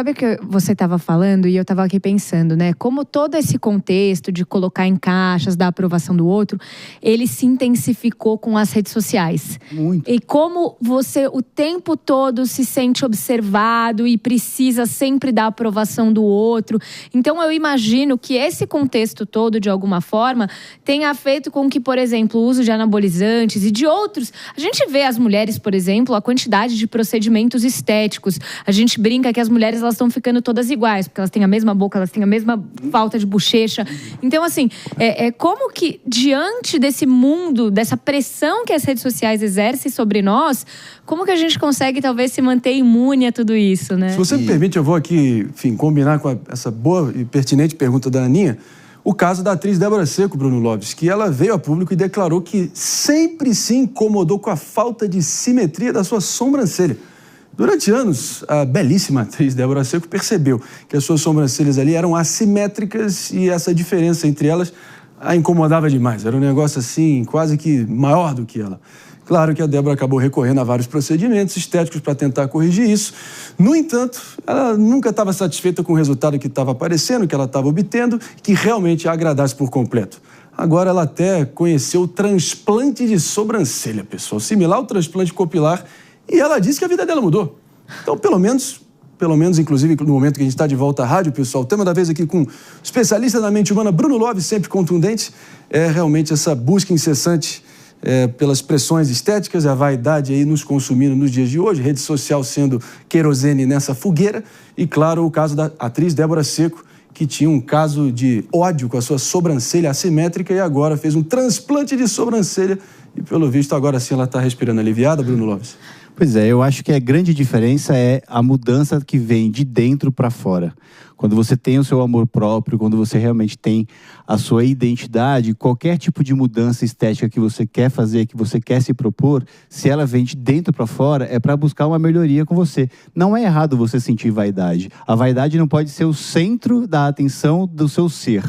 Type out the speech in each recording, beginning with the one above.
Sabe o que você estava falando e eu estava aqui pensando, né? Como todo esse contexto de colocar em caixas, da aprovação do outro, ele se intensificou com as redes sociais. Muito. E como você o tempo todo se sente observado e precisa sempre da aprovação do outro. Então eu imagino que esse contexto todo, de alguma forma, tenha feito com que, por exemplo, o uso de anabolizantes e de outros... A gente vê as mulheres, por exemplo, a quantidade de procedimentos estéticos. A gente brinca que as mulheres elas estão ficando todas iguais, porque elas têm a mesma boca, elas têm a mesma falta de bochecha. Então, assim, como que, diante desse mundo, dessa pressão que as redes sociais exercem sobre nós, como que a gente consegue, talvez, se manter imune a tudo isso, né? Se você me permite, eu vou aqui, enfim, combinar com essa boa e pertinente pergunta da Aninha, o caso da atriz Débora Seco, Bruno Lopes, que ela veio a público e declarou que sempre se incomodou com a falta de simetria da sua sobrancelha. Durante anos, a belíssima atriz Débora Seco percebeu que as suas sobrancelhas ali eram assimétricas e essa diferença entre elas a incomodava demais. Era um negócio assim, quase que maior do que ela. Claro que a Débora acabou recorrendo a vários procedimentos estéticos para tentar corrigir isso. No entanto, ela nunca estava satisfeita com o resultado que estava aparecendo, que ela estava obtendo, que realmente a agradasse por completo. Agora ela até conheceu o transplante de sobrancelha, pessoal, similar ao transplante capilar. E ela disse que a vida dela mudou. Então, pelo menos, inclusive, no momento que a gente está de volta à rádio, pessoal, o tema da vez aqui com o especialista da mente humana, Bruno Lopes, sempre contundente, é realmente essa busca incessante pelas pressões estéticas, a vaidade aí nos consumindo nos dias de hoje, rede social sendo querosene nessa fogueira, e, claro, o caso da atriz Débora Seco, que tinha um caso de ódio com a sua sobrancelha assimétrica e agora fez um transplante de sobrancelha e, pelo visto, agora sim ela está respirando aliviada, Bruno Lopes. Pois é, eu acho que a grande diferença é a mudança que vem de dentro para fora. Quando você tem o seu amor próprio, quando você realmente tem a sua identidade, qualquer tipo de mudança estética que você quer fazer, que você quer se propor, se ela vem de dentro para fora, é para buscar uma melhoria com você. Não é errado você sentir vaidade. A vaidade não pode ser o centro da atenção do seu ser.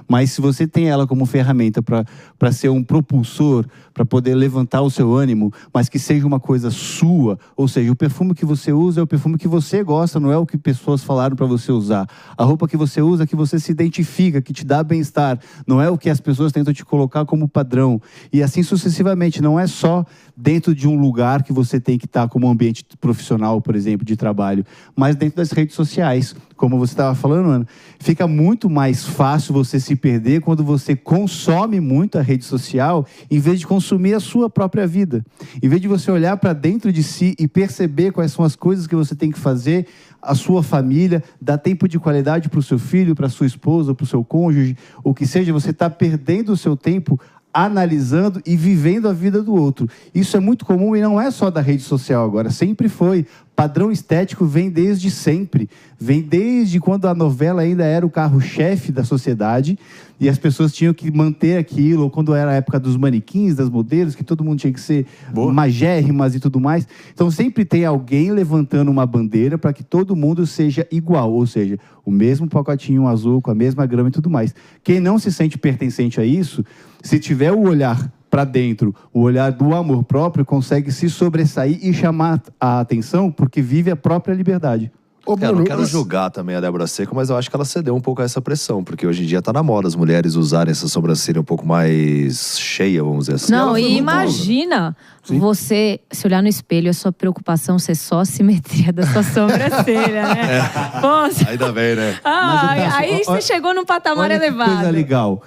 Mas se você tem ela como ferramenta para ser um propulsor, para poder levantar o seu ânimo, mas que seja uma coisa sua, ou seja, o perfume que você usa é o perfume que você gosta, não é o que pessoas falaram para você usar. A roupa que você usa, que você se identifica, que te dá bem-estar, não é o que as pessoas tentam te colocar como padrão. E assim sucessivamente, não é só dentro de um lugar que você tem que estar como ambiente profissional, por exemplo, de trabalho, mas dentro das redes sociais. Como você estava falando, Ana, fica muito mais fácil você se perder quando você consome muito a rede social, em vez de consumir a sua própria vida. Em vez de você olhar para dentro de si e perceber quais são as coisas que você tem que fazer, a sua família, dar tempo de qualidade para o seu filho, para a sua esposa, para o seu cônjuge, o que seja, você está perdendo o seu tempo analisando e vivendo a vida do outro. Isso é muito comum e não é só da rede social agora, sempre foi. Padrão estético vem desde sempre, vem desde quando a novela ainda era o carro-chefe da sociedade e as pessoas tinham que manter aquilo, ou quando era a época dos manequins, das modelos, que todo mundo tinha que ser magérrimas e tudo mais. Então sempre tem alguém levantando uma bandeira para que todo mundo seja igual, ou seja, o mesmo pacotinho azul, com a mesma grama e tudo mais. Quem não se sente pertencente a isso, se tiver o olhar para dentro, o olhar do amor próprio, consegue se sobressair e chamar a atenção porque vive a própria liberdade. Eu não quero julgar também a Débora Seco, mas eu acho que ela cedeu um pouco a essa pressão, porque hoje em dia tá na moda as mulheres usarem essa sobrancelha um pouco mais cheia, vamos dizer assim. Não, e imagina você se olhar no espelho, a sua preocupação ser só a simetria da sua sobrancelha, né? Pô, ainda bem, né? Aí você chegou num patamar elevado. Que coisa legal.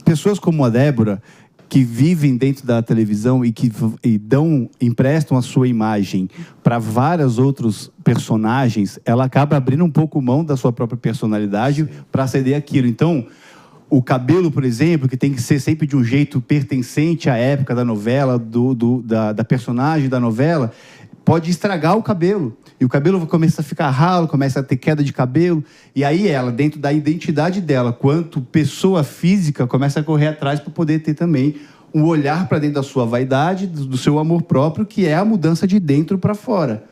Pessoas como a Débora, que vivem dentro da televisão e que emprestam a sua imagem para vários outros personagens, ela acaba abrindo um pouco mão da sua própria personalidade para ceder aquilo. Então, o cabelo, por exemplo, que tem que ser sempre de um jeito pertencente à época da novela, da personagem da novela, pode estragar o cabelo. E o cabelo começa a ficar ralo, começa a ter queda de cabelo. E aí ela, dentro da identidade dela, quanto pessoa física, começa a correr atrás para poder ter também um olhar para dentro da sua vaidade, do seu amor próprio, que é a mudança de dentro para fora.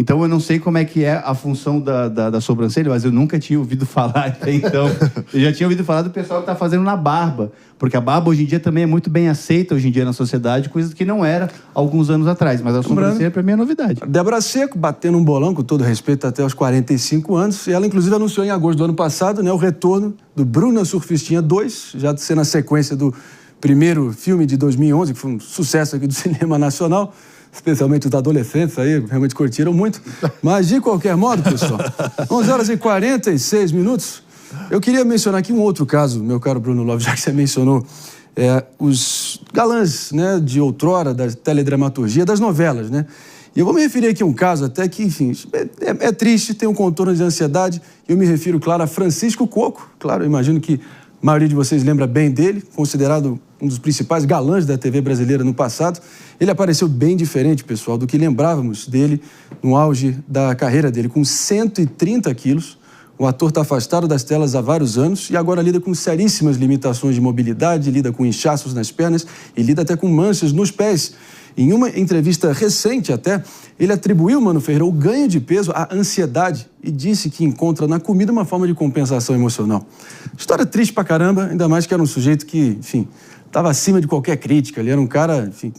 Então, eu não sei como é que é a função da sobrancelha, mas eu nunca tinha ouvido falar até então. Eu já tinha ouvido falar do pessoal que está fazendo na barba, porque a barba hoje em dia também é muito bem aceita hoje em dia na sociedade, coisa que não era alguns anos atrás, mas a sobrancelha para mim é novidade. Débora Seco, batendo um bolão, com todo respeito, até os 45 anos, e ela inclusive anunciou em agosto do ano passado, né, o retorno do Bruna Surfistinha 2, já sendo a sequência do primeiro filme de 2011, que foi um sucesso aqui do cinema nacional, especialmente os adolescentes aí, realmente curtiram muito. Mas, de qualquer modo, pessoal, 11h46, eu queria mencionar aqui um outro caso, meu caro Bruno Lopes, já que você mencionou os galãs, né, de outrora, da teledramaturgia, das novelas, né? E eu vou me referir aqui a um caso até que, enfim, é triste, tem um contorno de ansiedade. Eu me refiro, claro, a Francisco Coco. Claro, eu imagino que a maioria de vocês lembra bem dele, considerado um dos principais galãs da TV brasileira no passado. Ele apareceu bem diferente, pessoal, do que lembrávamos dele no auge da carreira dele, com 130 quilos. O ator está afastado das telas há vários anos e agora lida com seríssimas limitações de mobilidade, lida com inchaços nas pernas e lida até com manchas nos pés. Em uma entrevista recente até, ele atribuiu, Mano Ferreira, o ganho de peso à ansiedade e disse que encontra na comida uma forma de compensação emocional. História triste pra caramba, ainda mais que era um sujeito que, enfim, estava acima de qualquer crítica. Ele era um cara, enfim,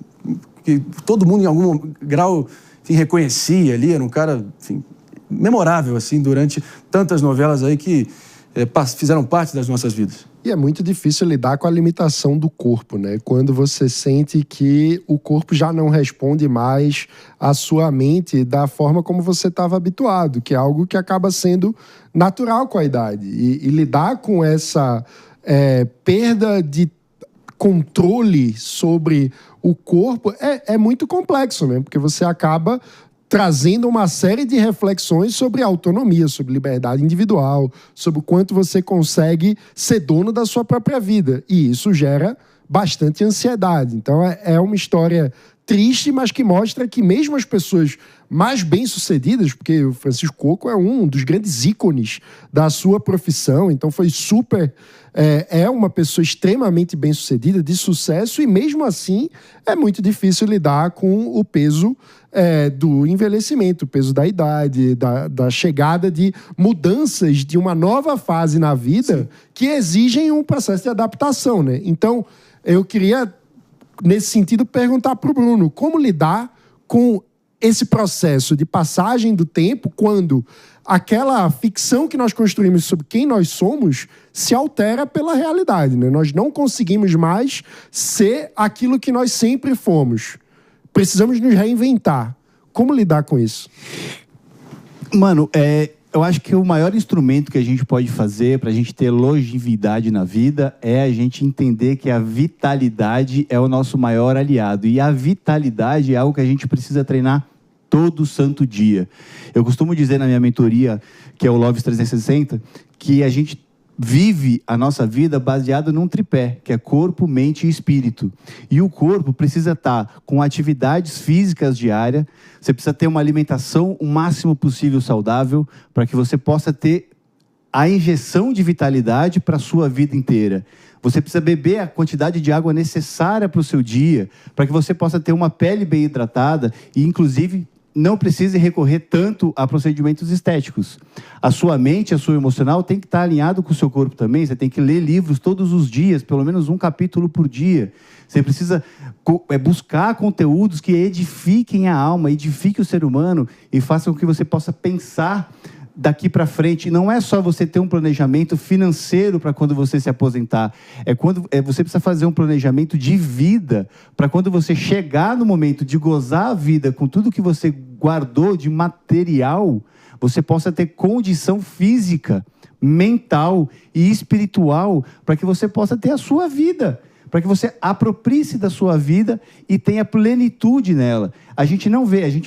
que todo mundo em algum grau, enfim, reconhecia ali, era um cara, enfim, memorável, assim, durante tantas novelas aí que fizeram parte das nossas vidas. E é muito difícil lidar com a limitação do corpo, né? Quando você sente que o corpo já não responde mais à sua mente da forma como você estava habituado, que é algo que acaba sendo natural com a idade. E lidar com essa perda de controle sobre o corpo é muito complexo, né? Porque você acaba trazendo uma série de reflexões sobre autonomia, sobre liberdade individual, sobre o quanto você consegue ser dono da sua própria vida. E isso gera bastante ansiedade. Então é uma história triste, mas que mostra que mesmo as pessoas mais bem-sucedidas, porque o Francisco Coco é um dos grandes ícones da sua profissão, então foi super... É uma pessoa extremamente bem-sucedida, de sucesso, e mesmo assim é muito difícil lidar com o peso do envelhecimento, o peso da idade, da chegada de mudanças de uma nova fase na vida. Sim. Que exigem um processo de adaptação, né? Então, eu queria, nesse sentido, perguntar para o Bruno, como lidar com esse processo de passagem do tempo quando aquela ficção que nós construímos sobre quem nós somos se altera pela realidade, né? Nós não conseguimos mais ser aquilo que nós sempre fomos. Precisamos nos reinventar. Como lidar com isso? Mano, eu acho que o maior instrumento que a gente pode fazer para a gente ter longevidade na vida é a gente entender que a vitalidade é o nosso maior aliado. E a vitalidade é algo que a gente precisa treinar todo santo dia. Eu costumo dizer na minha mentoria, que é o Loves 360, que a gente vive a nossa vida baseado num tripé, que é corpo, mente e espírito. E o corpo precisa estar com atividades físicas diárias, você precisa ter uma alimentação o máximo possível saudável, para que você possa ter a injeção de vitalidade para a sua vida inteira. Você precisa beber a quantidade de água necessária para o seu dia, para que você possa ter uma pele bem hidratada e, inclusive, não precise recorrer tanto a procedimentos estéticos. A sua mente, a sua emocional tem que estar alinhado com o seu corpo também. Você tem que ler livros todos os dias, pelo menos um capítulo por dia. Você precisa buscar conteúdos que edifiquem a alma, edifiquem o ser humano e façam com que você possa pensar daqui para frente. Não é só você ter um planejamento financeiro para quando você se aposentar. Você precisa fazer um planejamento de vida para quando você chegar no momento de gozar a vida com tudo que você guardou de material, você possa ter condição física, mental e espiritual para que você possa ter a sua vida, para que você aproprie-se da sua vida e tenha plenitude nela. A gente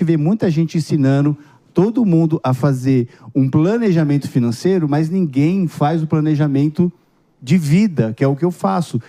vê muita gente ensinando todo mundo a fazer um planejamento financeiro, mas ninguém faz o planejamento de vida, que é o que eu faço.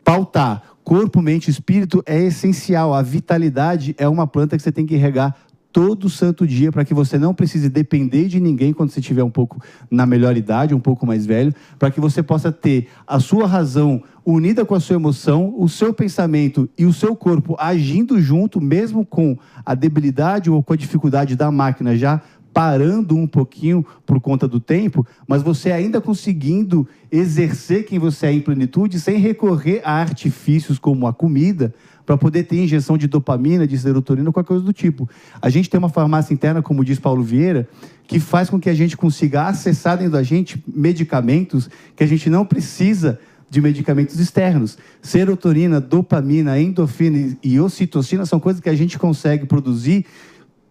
Pautar corpo, mente e espírito é essencial. A vitalidade é uma planta que você tem que regar todo santo dia, para que você não precise depender de ninguém quando você estiver um pouco na melhor idade, um pouco mais velho, para que você possa ter a sua razão unida com a sua emoção, o seu pensamento e o seu corpo agindo junto, mesmo com a debilidade ou com a dificuldade da máquina já parando um pouquinho por conta do tempo, mas você ainda conseguindo exercer quem você é em plenitude sem recorrer a artifícios como a comida, para poder ter injeção de dopamina, de serotonina, qualquer coisa do tipo. A gente tem uma farmácia interna, como diz Paulo Vieira, que faz com que a gente consiga acessar dentro da gente medicamentos que a gente não precisa de medicamentos externos. Serotonina, dopamina, endorfina e ocitocina são coisas que a gente consegue produzir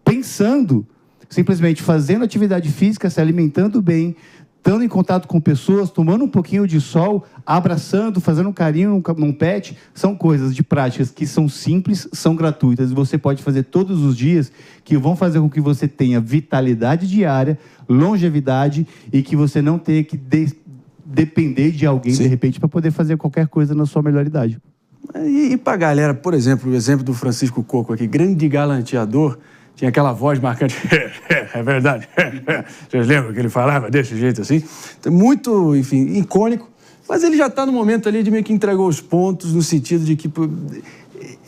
pensando, simplesmente fazendo atividade física, se alimentando bem, estando em contato com pessoas, tomando um pouquinho de sol, abraçando, fazendo um carinho num pet. São coisas de práticas que são simples, são gratuitas e você pode fazer todos os dias, que vão fazer com que você tenha vitalidade diária, longevidade e que você não tenha que depender de alguém, de repente, para poder fazer qualquer coisa na sua melhor idade. E para a galera, por exemplo, o exemplo do Francisco Coco aqui, grande galanteador, tinha aquela voz marcante, é verdade, vocês lembram que ele falava desse jeito assim? Muito, enfim, icônico, mas ele já está no momento ali de meio que entregou os pontos, no sentido de que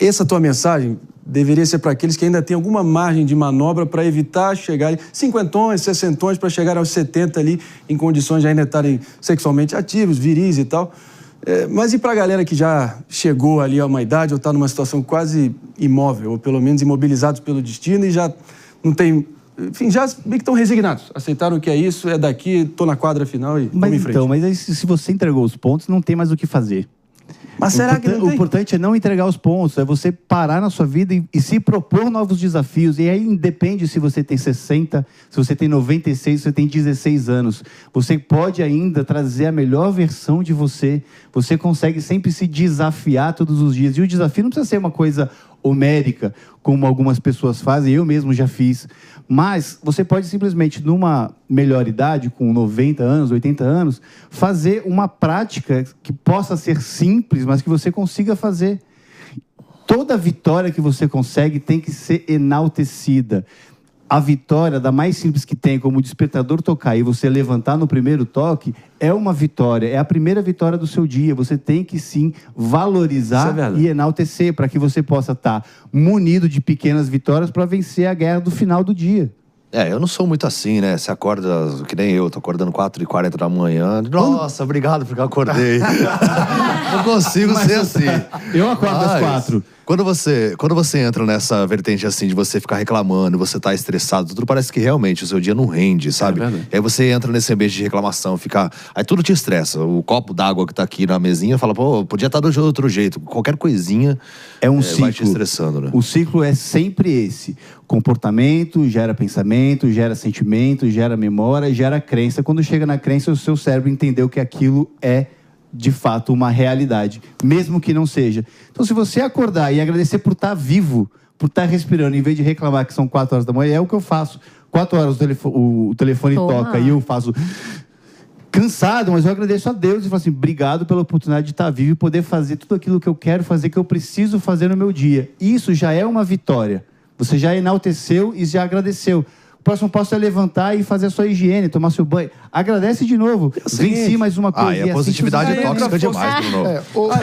essa tua mensagem deveria ser para aqueles que ainda têm alguma margem de manobra para evitar chegar 50, 60 para chegar aos 70 ali, em condições de ainda estarem sexualmente ativos, viris e tal. Mas e para a galera que já chegou ali a uma idade ou está numa situação quase imóvel, ou pelo menos imobilizados pelo destino e já não tem... Enfim, já meio que estão resignados. Aceitaram que é isso, é daqui, estou na quadra final e vamos em frente. Então, mas aí, se você entregou os pontos, não tem mais o que fazer. Mas será que não tem? O importante é não entregar os pontos, é você parar na sua vida e se propor novos desafios. E aí independe se você tem 60, se você tem 96, se você tem 16 anos. Você pode ainda trazer a melhor versão de você. Você consegue sempre se desafiar todos os dias. E o desafio não precisa ser uma coisa homérica, como algumas pessoas fazem, eu mesmo já fiz. Mas você pode simplesmente, numa melhor idade, com 90 anos, 80 anos, fazer uma prática que possa ser simples, mas que você consiga fazer. Toda vitória que você consegue tem que ser enaltecida. A vitória, da mais simples que tem, como o despertador tocar e você levantar no primeiro toque, é uma vitória, é a primeira vitória do seu dia. Você tem que, sim, valorizar e enaltecer para que você possa estar munido de pequenas vitórias para vencer a guerra do final do dia. Eu não sou muito assim, né? Você acorda, que nem eu, tô acordando 4h40 da manhã. Nossa, obrigado porque eu acordei. Não consigo ser assim. Eu acordo às 4. Quando você entra nessa vertente assim, de você ficar reclamando, você tá estressado, tudo parece que realmente o seu dia não rende, sabe? Aí você entra nesse ambiente de reclamação, aí tudo te estressa. O copo d'água que tá aqui na mesinha fala, pô, podia estar de outro jeito. Qualquer coisinha vai te estressando, né? O ciclo é sempre esse. Comportamento gera pensamento, gera sentimento, gera memória, gera crença. Quando chega na crença, o seu cérebro entendeu que aquilo é de fato uma realidade, mesmo que não seja. Então, se você acordar e agradecer por estar vivo, por estar respirando, em vez de reclamar que são 4 horas da manhã, é o que eu faço. 4 horas o telefone toca e eu faço cansado, mas eu agradeço a Deus e falo assim, obrigado pela oportunidade de estar vivo e poder fazer tudo aquilo que eu quero fazer, que eu preciso fazer no meu dia. Isso já é uma vitória. Você já enalteceu e já agradeceu. O próximo passo é levantar e fazer a sua higiene, tomar seu banho. Agradece de novo. Venci mais uma coisa. E a positividade é tóxica demais, Bruno.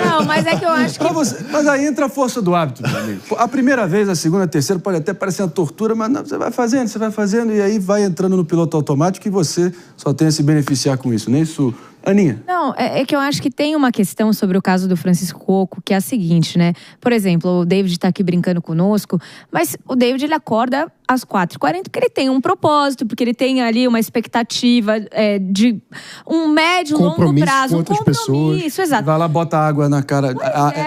Não, mas é que eu acho que... Mas aí entra a força do hábito, meu amigo. A primeira vez, a segunda, a terceira, pode até parecer uma tortura, mas não, você vai fazendo, e aí vai entrando no piloto automático e você só tem a se beneficiar com isso, não é isso? Aninha? Não, é que eu acho que tem uma questão sobre o caso do Francisco Coco, que é a seguinte, né? Por exemplo, o David está aqui brincando conosco, mas o David, ele acorda às 4h40 porque ele tem um propósito, porque ele tem ali uma expectativa de um médio, longo prazo, um compromisso, exato. Vai lá, bota água na cara,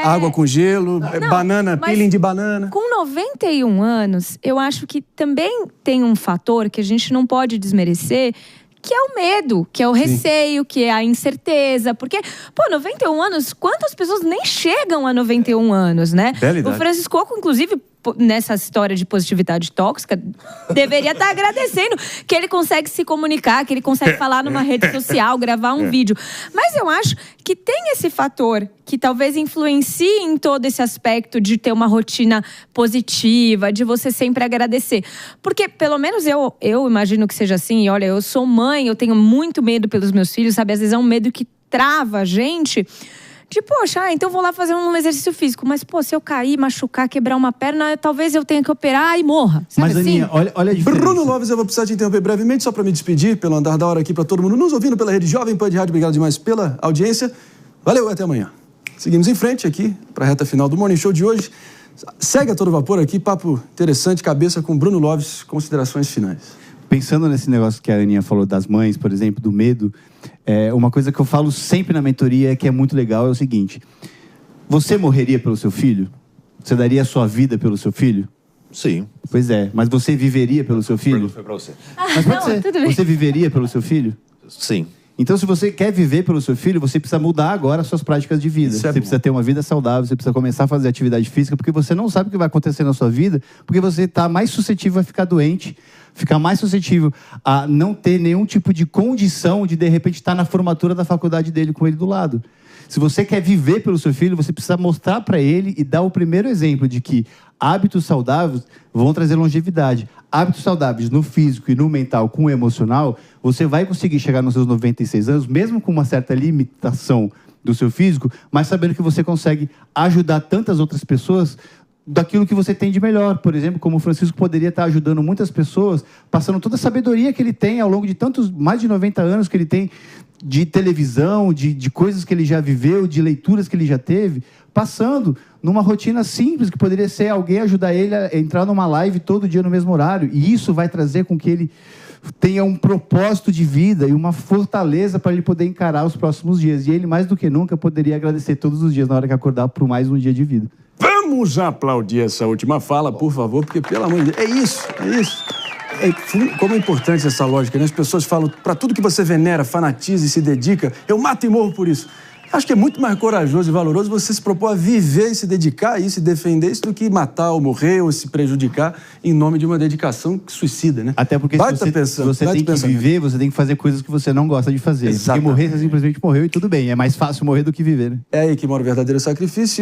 água com gelo, banana, peeling de banana. Com 91 anos, eu acho que também tem um fator que a gente não pode desmerecer, que é o medo, que é o receio, que é a incerteza. Porque, 91 anos, quantas pessoas nem chegam a 91 anos, né? Bela idade. O Francisco Coco, inclusive, nessa história de positividade tóxica, deveria estar agradecendo que ele consegue se comunicar, que ele consegue falar numa rede social, gravar um vídeo. Mas eu acho que tem esse fator que talvez influencie em todo esse aspecto de ter uma rotina positiva, de você sempre agradecer. Porque, pelo menos eu imagino que seja assim. Olha, eu sou mãe, eu tenho muito medo pelos meus filhos, sabe? Às vezes é um medo que trava a gente. De, poxa, então vou lá fazer um exercício físico. Mas, pô, se eu cair, machucar, quebrar uma perna, talvez eu tenha que operar e morra. Sabe? Mas, Aninha, assim? olha a diferença. Bruno Lopes, eu vou precisar te interromper brevemente, só para me despedir, pelo andar da hora aqui, para todo mundo nos ouvindo pela Rede Jovem Pan de Rádio. Obrigado demais pela audiência. Valeu, até amanhã. Seguimos em frente aqui, para a reta final do Morning Show de hoje. Segue a todo vapor aqui, papo interessante, cabeça com Bruno Lopes, considerações finais. Pensando nesse negócio que a Aninha falou das mães, por exemplo, do medo, uma coisa que eu falo sempre na mentoria que é muito legal é o seguinte: você morreria pelo seu filho? Você daria a sua vida pelo seu filho? Sim. Pois é, mas você viveria pelo seu filho? Foi pra você. Mas pode ser. Tudo bem. Você viveria pelo seu filho? Sim. Então, se você quer viver pelo seu filho, você precisa mudar agora as suas práticas de vida. Você precisa ter uma vida saudável, você precisa começar a fazer atividade física, porque você não sabe o que vai acontecer na sua vida, porque você está mais suscetível a ficar doente, ficar mais suscetível a não ter nenhum tipo de condição de repente, estar na formatura da faculdade dele com ele do lado. Se você quer viver pelo seu filho, você precisa mostrar para ele e dar o primeiro exemplo de que hábitos saudáveis vão trazer longevidade. Hábitos saudáveis no físico e no mental, com o emocional, você vai conseguir chegar nos seus 96 anos, mesmo com uma certa limitação do seu físico, mas sabendo que você consegue ajudar tantas outras pessoas daquilo que você tem de melhor. Por exemplo, como o Francisco poderia estar ajudando muitas pessoas, passando toda a sabedoria que ele tem ao longo de mais de 90 anos que ele tem, de televisão, de coisas que ele já viveu, de leituras que ele já teve, passando numa rotina simples, que poderia ser alguém ajudar ele a entrar numa live todo dia no mesmo horário. E isso vai trazer com que ele tenha um propósito de vida e uma fortaleza para ele poder encarar os próximos dias. E ele, mais do que nunca, poderia agradecer todos os dias na hora que acordar por mais um dia de vida. Vamos aplaudir essa última fala, por favor, porque, pelo amor de Deus, é isso. Como é importante essa lógica, né? As pessoas falam, para tudo que você venera, fanatiza e se dedica, eu mato e morro por isso. Acho que é muito mais corajoso e valoroso você se propor a viver e se dedicar a isso e defender isso do que matar ou morrer ou se prejudicar em nome de uma dedicação suicida, né? Até porque se você tem que viver, você tem que fazer coisas que você não gosta de fazer. Exatamente. Porque morrer, você simplesmente morreu e tudo bem. É mais fácil morrer do que viver, né? É aí que mora o verdadeiro sacrifício.